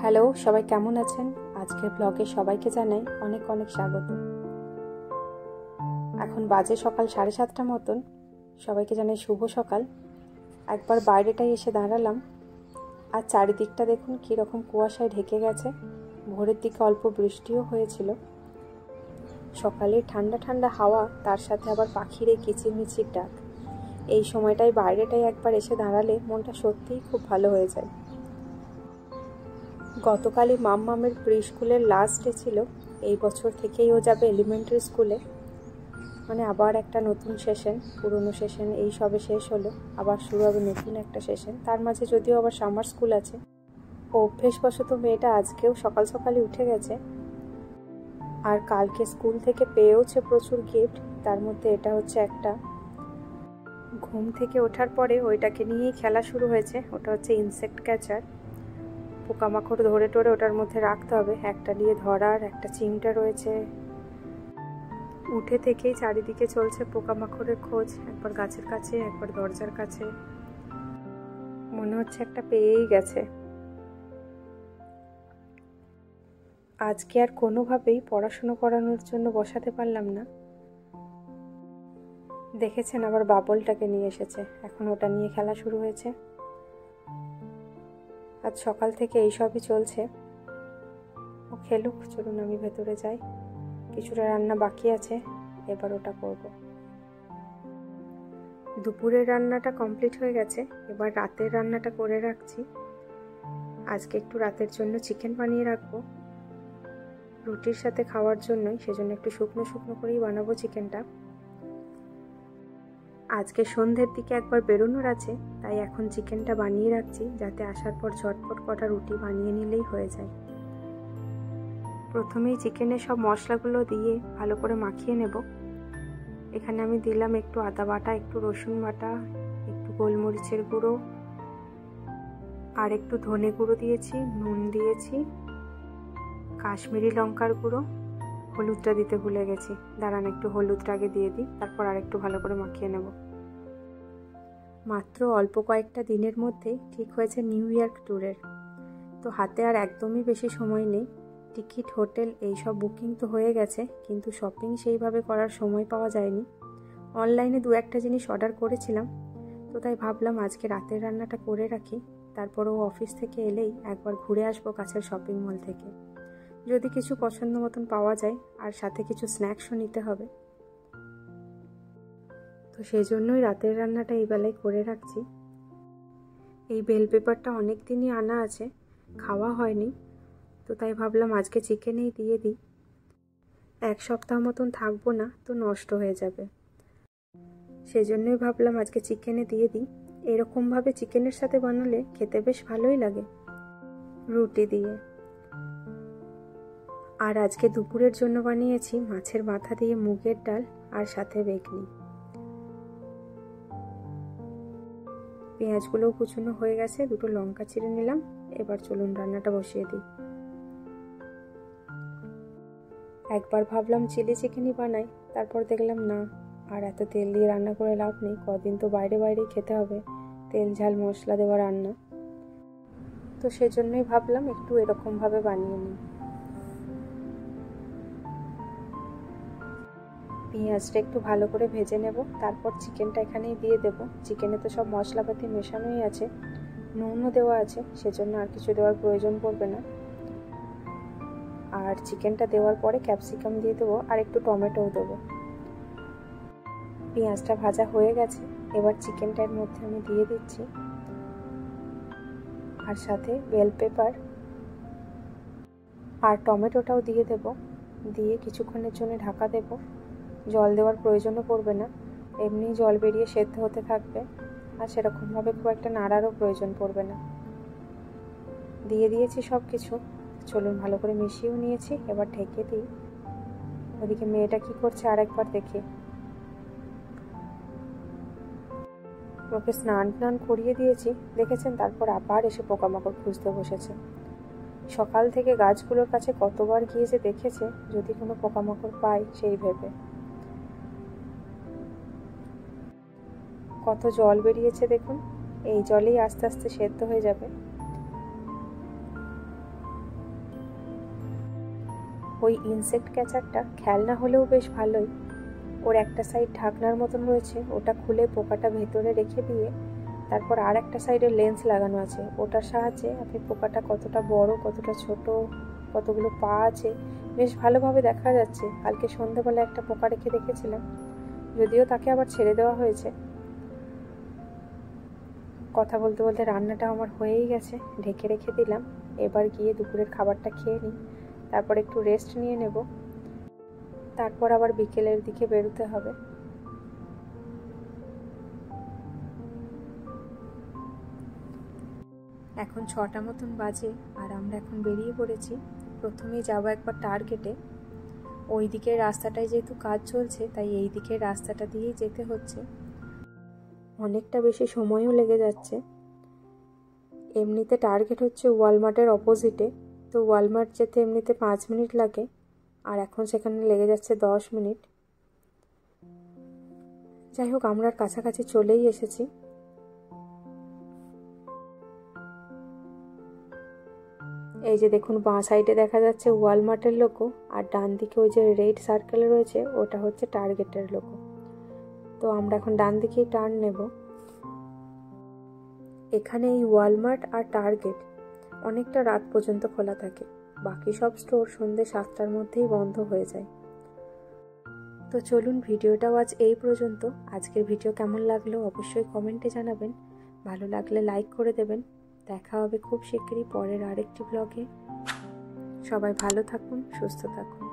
Hello, সবাই কেমন আছেন? আজকের ব্লগে সবাইকে জানাই অনেক অনেক স্বাগত। এখন বাজে সকাল 7:30 মতন। সবাইকে জানাই শুভ সকাল। একবার বাইরেটাই এসে দাঁড়ালাম, আর চারিদিকটা দেখুন কীরকম কুয়াশায় ঢেকে গেছে। ভোরের দিকে অল্প বৃষ্টিও হয়েছিল। সকালে ঠান্ডা ঠান্ডা হাওয়া, তার সাথে আবার পাখির এই কিচিরমিচির ডাক। এই সময়টায় বাইরেটাই একবার এসে দাঁড়ালে মনটা সত্যিই খুব ভালো হয়ে যায়। গতকালই মাম্মামের প্রি স্কুলের লাস্ট ডে ছিল। এই বছর থেকেই ও যাবে এলিমেন্টারি স্কুলে, মানে আবার একটা নতুন সেশন। পুরনো সেশন এই সবে শেষ হলো, আবার শুরু হবে নতুন একটা সেশন। তার মাঝে যদিও আবার সামার স্কুল আছে। অভ্যেসবশত মেয়েটা আজকেও সকাল সকালই উঠে গেছে, আর কালকে স্কুল থেকে পেয়েওছে প্রচুর গিফট। তার মধ্যে এটা হচ্ছে একটা। ঘুম থেকে ওঠার পরে ওইটাকে নিয়েই খেলা শুরু হয়েছে। ওটা হচ্ছে ইনসেক্ট ক্যাচার। পোকামাকড় ধরে টরে ওটার মধ্যে রাখতে হবে। একটা নিয়ে ধরার, একটা চিমটা রয়েছে। উঠে থেকেই চারিদিকে চলছে পোকামাকড়ের খোঁজ। একবার গাছের কাছে, একবার দরজার কাছে। মনে হচ্ছে একটা পেয়েই গেছে। আজকে আর কোনোভাবেই পড়াশুনো করানোর জন্য বসাতে পারলাম না। দেখেছেন, আবার বাবলটাকে নিয়ে এসেছে। এখন ওটা নিয়ে খেলা শুরু হয়েছে। আজ সকাল থেকে এইসবই চলছে। ও খেলুক, চলুন আমি ভেতরে যাই। কিছুটা রান্না বাকি আছে, এবার ওটা করব। দুপুরের রান্নাটা কমপ্লিট হয়ে গেছে, এবার রাতের রান্নাটা করে রাখছি। আজকে একটু রাতের জন্য চিকেন বানিয়ে রাখবো, রুটির সাথে খাওয়ার জন্যই। সেজন্য একটু শুকনো শুকনো করেই বানাবো চিকেনটা। আজকে সন্ধ্যের দিকে একবার বেরোনোর আছে, তাই এখন চিকেনটা বানিয়ে রাখছি, যাতে আসার পর ঝটপট কটা রুটি বানিয়ে নিলেই হয়ে যায়। প্রথমেই চিকেনে সব মশলাগুলো দিয়ে ভালো করে মাখিয়ে নেব। এখানে আমি দিলাম একটু আদা বাটা, একটু রসুন বাটা, একটু গোলমরিচের গুঁড়ো, আর একটু ধনে গুঁড়ো দিয়েছি, নুন দিয়েছি, কাশ্মীরি লঙ্কার গুঁড়ো। হলুদটা দিতে ভুলে গেছি, দাঁড়ান একটু হলুদটা আগে দিয়ে দিই, তারপর আর একটু ভালো করে মাখিয়ে নেব। মাত্র অল্প কয়েকটা দিনের মধ্যেই ঠিক হয়েছে নিউ ইয়র্ক ট্যুরের। তো হাতে আর একদমই বেশি সময় নেই। টিকিট, হোটেল এইসব বুকিং তো হয়ে গেছে, কিন্তু শপিং সেইভাবে করার সময় পাওয়া যায়নি। অনলাইনে 2-1টা জিনিস অর্ডার করেছিলাম, তো তাই ভাবলাম আজকে রাতের রান্নাটা করে রাখি। তারপরও অফিস থেকে এলেই একবার ঘুরে আসবো কাছের শপিং মল থেকে, যদি কিছু পছন্দ মতন পাওয়া যায়। আর সাথে কিছু স্ন্যাক্সও নিতে হবে, তো সেই জন্যই রাতের রান্নাটা এই বেলায় করে রাখছি। এই বেল পেপারটা অনেক দিনই আনা আছে, খাওয়া হয়নি, তো তাই ভাবলাম আজকে চিকেনেই দিয়ে দিই। 1 সপ্তাহ মতন থাকবো না, তো নষ্ট হয়ে যাবে। সেই জন্যই ভাবলাম আজকে চিকেনে দিয়ে দিই। এরকমভাবে চিকেনের সাথে বানালে খেতে বেশ ভালোই লাগে, রুটি দিয়ে। আর আজকে দুপুরের জন্য বানিয়েছি মাছের মাথা দিয়ে মুগের ডাল, আর সাথে বেগনি। পেঁয়াজগুলোও কুচনো হয়ে গেছে, 2টো লঙ্কা চিড়ে নিলাম। এবার চলুন রান্নাটা বসিয়ে দিই। একবার ভাবলাম চিলি চিকেনই বানাই, তারপর দেখলাম না, আর এত তেল দিয়ে রান্না করে লাভ নেই। কদিন তো বাইরে বাইরেই খেতে হবে, তেল ঝাল মশলা দেওয়া রান্না। তো সেজন্যই ভাবলাম একটু এরকমভাবে বানিয়ে নিই। পেঁয়াজটা একটু ভালো করে ভেজে নেব, তারপর চিকেনটা এখানেই দিয়ে দেব। চিকেনে তো সব মশলাপাতি মেশানোই আছে, নুনও দেওয়া আছে, সেজন্য আর কিছু দেওয়ার প্রয়োজন পড়বে না। আর চিকেনটা দেওয়ার পরে ক্যাপসিকাম দিয়ে দেবো, আর একটু টমেটোও দেবো। পেঁয়াজটা ভাজা হয়ে গেছে, এবার চিকেনটার মধ্যে আমি দিয়ে দিচ্ছি, আর সাথে বেল পেপার আর টমেটোটাও দিয়ে দেব। দিয়ে কিছুক্ষণের জন্য ঢাকা দেব। জল দেওয়ার প্রয়োজনও পড়বে না, এমনি জল বেরিয়ে সেদ্ধ হতে থাকবে, আর সেরকমভাবে খুব একটা নাড়ারও প্রয়োজন পড়বে না। দিয়ে দিয়েছি সব কিছু, চলুন ভালো করে মিশিয়েও নিয়েছি। এবার ঢেকে দিই। ওদিকে মেয়েটা কি করছে আরেকবার দেখি। ওকে স্নান টান করিয়ে দিয়েছি, দেখেছেন, তারপর আবার এসে পোকামাকড় খুঁজতে বসেছে। সকাল থেকে গাছগুলোর কাছে কতবার গিয়ে যে দেখেছে যদি কোনো পোকামাকড় পায় সেই ভেবে। কত জল বেরিয়েছে দেখুন, এই জলেই আস্তে আস্তে সেদ্ধ হয়ে যাবে। ওই ইনসেক্ট ক্যাচারটা খেলনা হলেও বেশ ভালোই। ওর একটা সাইড ঢাকনার মতন রয়েছে, ওটা খুলে পোকাটা ভেতরে রেখে দিয়ে তারপর আর একটা সাইডে লেন্স লাগানো আছে। ওটার সাহায্যে আপনি পোকাটা কতটা বড়, কতটা ছোট, কতগুলো পা আছে বেশ ভালোভাবে দেখা যাচ্ছে। কালকে সন্ধ্যাবেলা একটা পোকা রেখে দেখেছিলাম, যদিও তাকে আবার ছেড়ে দেওয়া হয়েছে। কথা বলতে বলতে রান্নাটা আমার হয়েই গেছে, ঢেকে রেখে দিলাম। এবার গিয়ে দুপুরের খাবারটা খেয়ে নিই, তারপর একটু রেস্ট নিয়ে নেব, তারপর আবার বিকেলের দিকে বেরোতে হবে। এখন 6টা মতন বাজে আর আমরা এখন বেরিয়ে পড়েছি। প্রথমেই যাবো একবার টার্গেটে। ওই দিকের রাস্তাটায় যেহেতু কাজ চলছে তাই এই দিকের রাস্তাটা দিয়েই যেতে হচ্ছে। অনেকটা বেশি সময়ও লেগে যাচ্ছে। এমনিতে টার্গেট হচ্ছে ওয়ালমার্টের অপোজিটে, তো ওয়ালমার্ট যেতে এমনিতে 5 মিনিট লাগে, আর এখন সেখানে লেগে যাচ্ছে 10 মিনিট। যাই হোক, আমরা কাছাকাছি চলেই এসেছি। এই যে দেখুন, বাঁ সাইডে দেখা যাচ্ছে ওয়ালমার্টের লোগো, আর ডান দিকে ওই যে রেড সার্কেল রয়েছে ওটা হচ্ছে টার্গেটের লোগো। তো আমরা এখন ডান দিকেই টার্ন নেব। এখানে এই ওয়ালমার্ট আর টার্গেট অনেকটা রাত পর্যন্ত খোলা থাকে, বাকি সব স্টোর সন্ধ্যে 7টার মধ্যেই বন্ধ হয়ে যায়। তো চলুন, ভিডিওটাও আজ এই পর্যন্ত। আজকের ভিডিও কেমন লাগলো অবশ্যই কমেন্টে জানাবেন, ভালো লাগলে লাইক করে দেবেন। দেখা হবে খুব শিগগিরই পরের আরেকটি ব্লগে। সবাই ভালো থাকুন, সুস্থ থাকুন।